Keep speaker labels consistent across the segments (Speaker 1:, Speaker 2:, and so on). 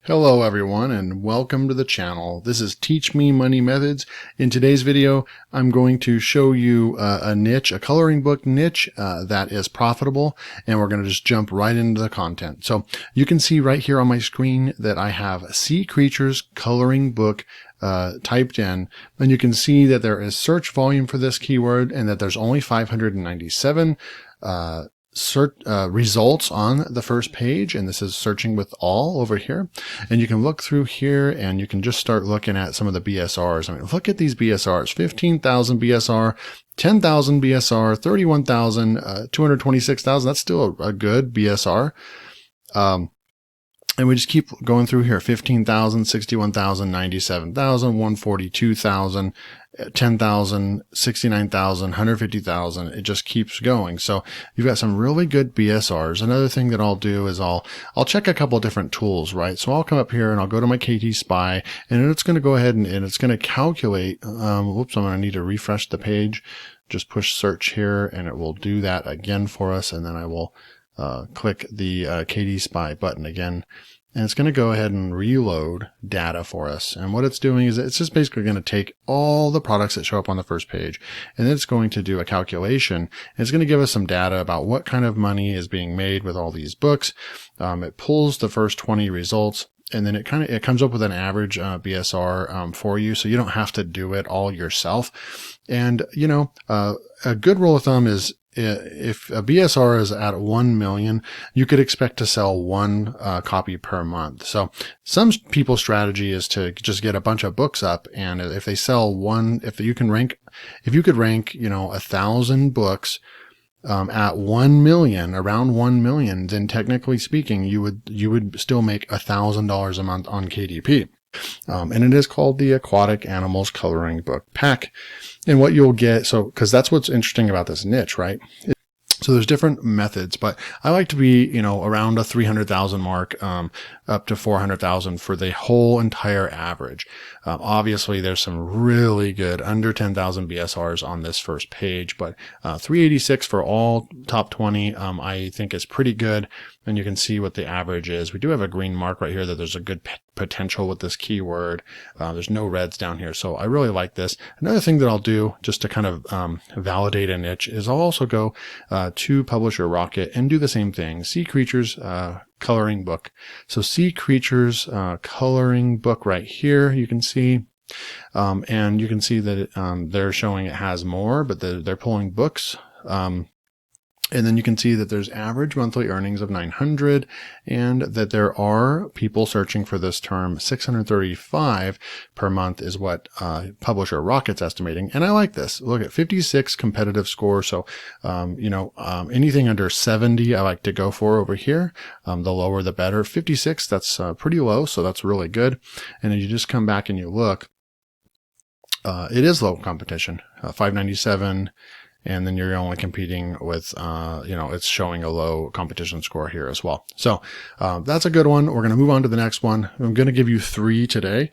Speaker 1: Hello everyone and welcome to the channel. This is Teach Me Money Methods. In today's video, I'm going to show you a niche, a coloring book niche that is profitable, and we're going to just jump right into the content. So you can see right here on my screen that I have Sea Creatures Coloring Book typed in, and you can see that there is search volume for this keyword and that there's only 597 results on the first page, and this is searching with all over here. And you can look through here and you can just start looking at some of the BSRs. I mean, look at these BSRs: 15,000 BSR, 10,000 BSR, 31,000, 226,000. That's still a good BSR. And we just keep going through here: 15,000, 61,000, 97,000, 142,000, 10,000, 69,000, 150,000. It just keeps going. So you've got some really good BSRs. Another thing that I'll do is I'll check a couple of different tools, right? So I'll come up here and I'll go to my KDSPY, and it's going to go ahead and it's going to calculate. Whoops, I'm going to need to refresh the page. Just push search here and it will do that again for us. And then I will click the KDSPY button again, and it's going to go ahead and reload data for us. And what it's doing is it's just basically going to take all the products that show up on the first page, and then it's going to do a calculation. And it's going to give us some data about what kind of money is being made with all these books. It pulls the first 20 results, and then it comes up with an average BSR for you, so you don't have to do it all yourself. And you know, a good rule of thumb is, if a BSR is at 1 million, you could expect to sell one copy per month. So some people's strategy is to just get a bunch of books up, and if they sell one, if you could rank, you know, 1,000 books at 1 million, around 1 million, then technically speaking, you would still make $1,000 a month on KDP. And it is called the Aquatic Animals Coloring Book Pack. And what you'll get, because that's what's interesting about this niche, right? So there's different methods, but I like to be, you know, around a 300,000 mark, up to 400,000 for the whole entire average. Obviously there's some really good under 10,000 BSRs on this first page, but 386 for all top 20, I think is pretty good. And you can see what the average is. We do have a green mark right here that there's a good potential with this keyword. There's no reds down here, so I really like this. Another thing that I'll do just to kind of validate a niche is I'll also go to Publisher Rocket and do the same thing. Sea Creatures Coloring Book. So Sea Creatures Coloring Book right here, you can see. And you can see that they're showing it has more, but they're pulling books. And then you can see that there's average monthly earnings of 900, and that there are people searching for this term. 635 per month is what Publisher Rocket's estimating. And I like this. Look at 56 competitive score. So, you know, anything under 70, I like to go for over here. The lower, the better. 56, that's pretty low. So that's really good. And then you just come back and you look, it is low competition, 597. And then you're only competing with, you know, it's showing a low competition score here as well. So that's a good one. We're going to move on to the next one. I'm going to give you three today,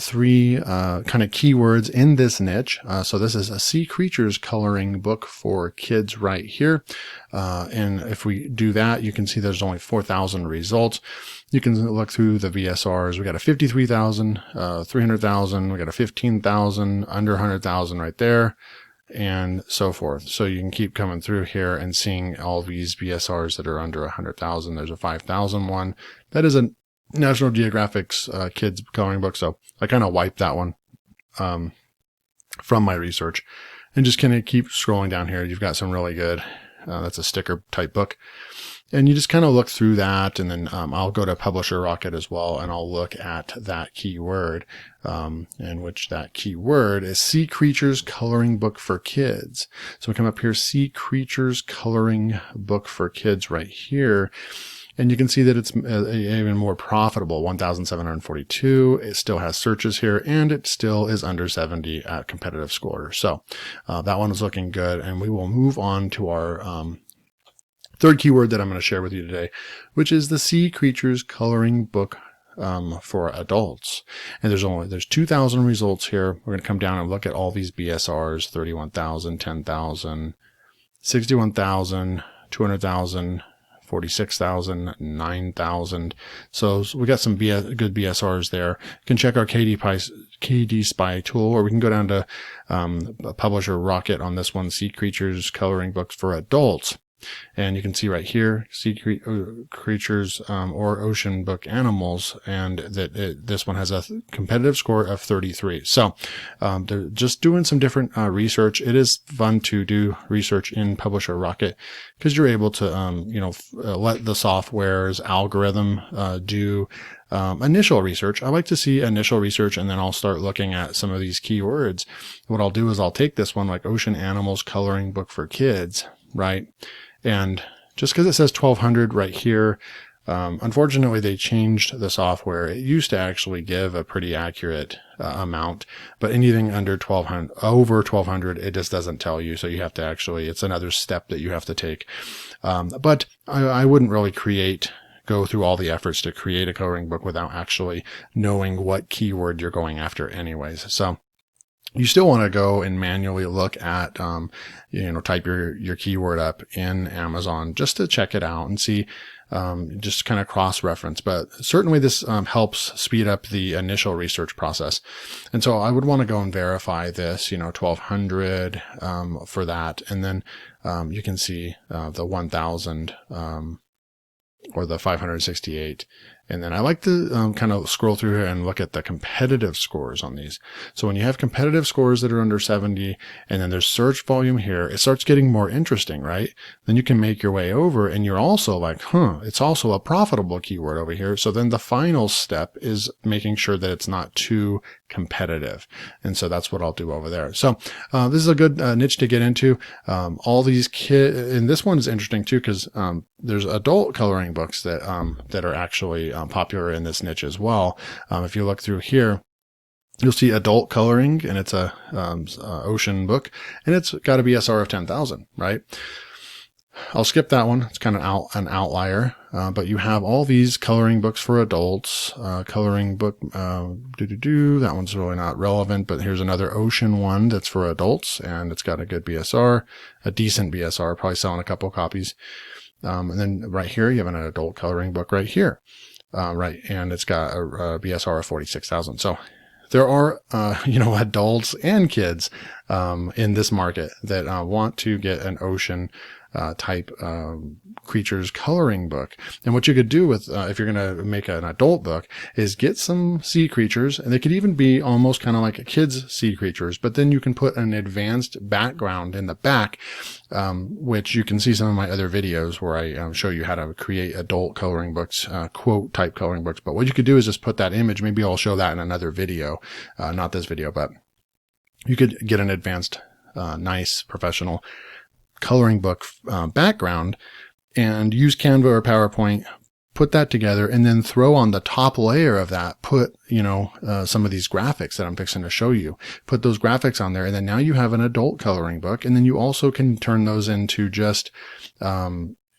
Speaker 1: three kind of keywords in this niche. So this is a Sea Creatures Coloring Book for kids right here. And if we do that, you can see there's only 4,000 results. You can look through the VSRs. We got a 53,000, 300,000. We got a 15,000, under 100,000 right there, and so forth. So you can keep coming through here and seeing all these BSRs that are under 100,000. There's a 5,000 one. That is a National Geographic's kids coloring book. So I kind of wiped that one from my research, and just kind of keep scrolling down here. You've got some really good, that's a sticker type book. And you just kind of look through that, and then I'll go to Publisher Rocket as well, and I'll look at that keyword, in which that keyword is Sea Creatures Coloring Book for Kids. So we come up here, Sea Creatures Coloring Book for Kids right here, and you can see that it's even more profitable, 1,742. It still has searches here, and it still is under 70 at competitive score. So that one is looking good, and we will move on to our third keyword that I'm going to share with you today, which is the Sea Creatures Coloring Book for adults. And there's 2,000 results here. We're going to come down and look at all these BSRs: 31,000, 10,000, 61,000, 200,000, 46,000, 9,000. So we got some good BSRs there. You can check our KDSPY tool, or we can go down to Publisher Rocket on this one, Sea Creatures Coloring Books for Adults. And you can see right here, sea creatures or ocean book animals, and that this one has a competitive score of 33. So they're just doing some different research. It is fun to do research in Publisher Rocket because you're able to let the software's algorithm do initial research. I like to see initial research, and then I'll start looking at some of these keywords. What I'll do is I'll take this one, like Ocean Animals Coloring Book for Kids, right? And just because it says 1200 right here, unfortunately they changed the software. It used to actually give a pretty accurate amount, but anything under 1200, over 1200, it just doesn't tell you. So you have to it's another step that you have to take. But I wouldn't really go through all the efforts to create a coloring book without actually knowing what keyword you're going after anyways. So you still want to go and manually look at, type your keyword up in Amazon just to check it out and see, just kind of cross-reference. But certainly this helps speed up the initial research process. And so I would want to go and verify this, 1200 for that. And then you can see the 1000 or the 568. And then I like to kind of scroll through here and look at the competitive scores on these. So when you have competitive scores that are under 70, and then there's search volume here, it starts getting more interesting, right? Then you can make your way over, and you're also like, it's also a profitable keyword over here. So then the final step is making sure that it's not too competitive. And so that's what I'll do over there. So this is a good niche to get into. All these and this one is interesting too, because there's adult coloring books that are actually popular in this niche as well. If you look through here, you'll see adult coloring, and it's a ocean book, and it's got a BSR of 10,000, right? I'll skip that one. It's kind of an outlier, but you have all these coloring books for adults. Coloring book, that one's really not relevant, but here's another ocean one that's for adults, and it's got a good BSR, a decent BSR, probably selling a couple copies. And then right here, you have an adult coloring book right here. Right. And it's got a BSR of 46,000. So there are, adults and kids, in this market that, want to get an ocean, type, creatures coloring book. And what you could do with, if you're going to make an adult book, is get some sea creatures, and they could even be almost kind of like a kid's sea creatures, but then you can put an advanced background in the back, which you can see some of my other videos where I show you how to create adult coloring books, quote type coloring books. But what you could do is just put that image. Maybe I'll show that in another video, not this video, but you could get an advanced, nice professional coloring book background and use Canva or PowerPoint, put that together, and then throw on the top layer of that, put, some of these graphics that I'm fixing to show you, put those graphics on there. And then now you have an adult coloring book. And then you also can turn those into just,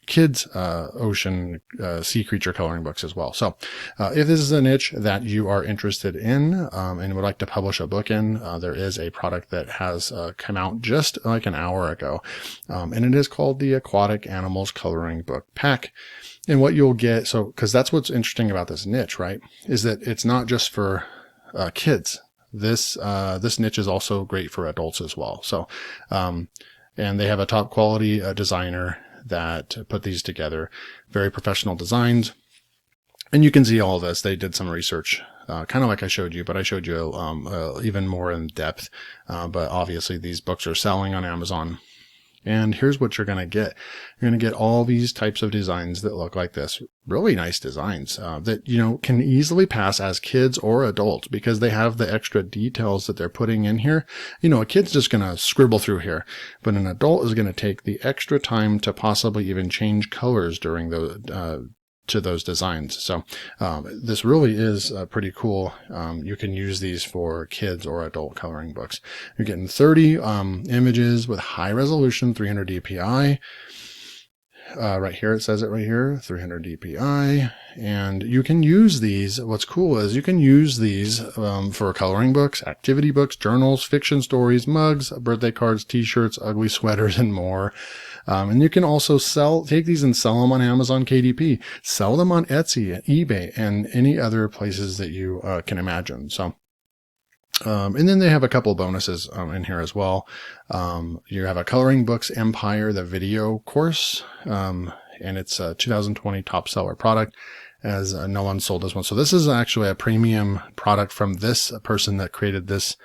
Speaker 1: kids, ocean, sea creature coloring books as well. So, if this is a niche that you are interested in, and would like to publish a book in, there is a product that has, come out just like an hour ago. And it is called the Aquatic Animals Coloring Book Pack. And what you'll get, cause that's what's interesting about this niche, right? Is that it's not just for, kids. This niche is also great for adults as well. So, and they have a top quality, designer that put these together, very professional designs. And you can see all this. They did some research, kind of like I showed you, but I showed you, even more in depth. But obviously these books are selling on Amazon. And here's what you're going to get. You're going to get all these types of designs that look like this. Really nice designs, that, can easily pass as kids or adults because they have the extra details that they're putting in here. A kid's just going to scribble through here, but an adult is going to take the extra time to possibly even change colors during to those designs. So, this really is pretty cool. You can use these for kids or adult coloring books. You're getting 30, images with high resolution, 300 DPI. Right here, it says it right here, 300 DPI. And you can use these. What's cool is you can use these, for coloring books, activity books, journals, fiction stories, mugs, birthday cards, t-shirts, ugly sweaters, and more. And you can also take these and sell them on Amazon KDP, sell them on Etsy, eBay, and any other places that you can imagine. So, and then they have a couple bonuses in here as well. You have a Coloring Books Empire, the video course, and it's a 2020 top seller product, as no one sold this one. So this is actually a premium product from this person that created this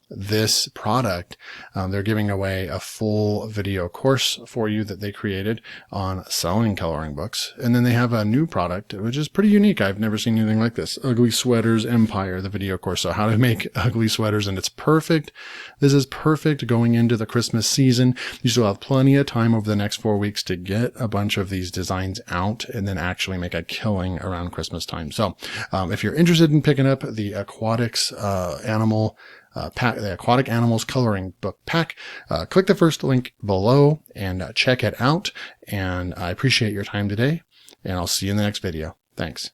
Speaker 1: this product. They're giving away a full video course for you that they created on selling coloring books. And then they have a new product, which is pretty unique. I've never seen anything like this. Ugly Sweaters Empire, the video course. So how to make ugly sweaters. And it's perfect. This is perfect going into the Christmas season. You still have plenty of time over the next 4 weeks to get a bunch of these designs out and then actually make a killing around Christmas time. So, if you're interested in picking up the Aquatics, the Aquatic Animals Coloring Book Pack, click the first link below and check it out. And I appreciate your time today, and I'll see you in the next video. Thanks.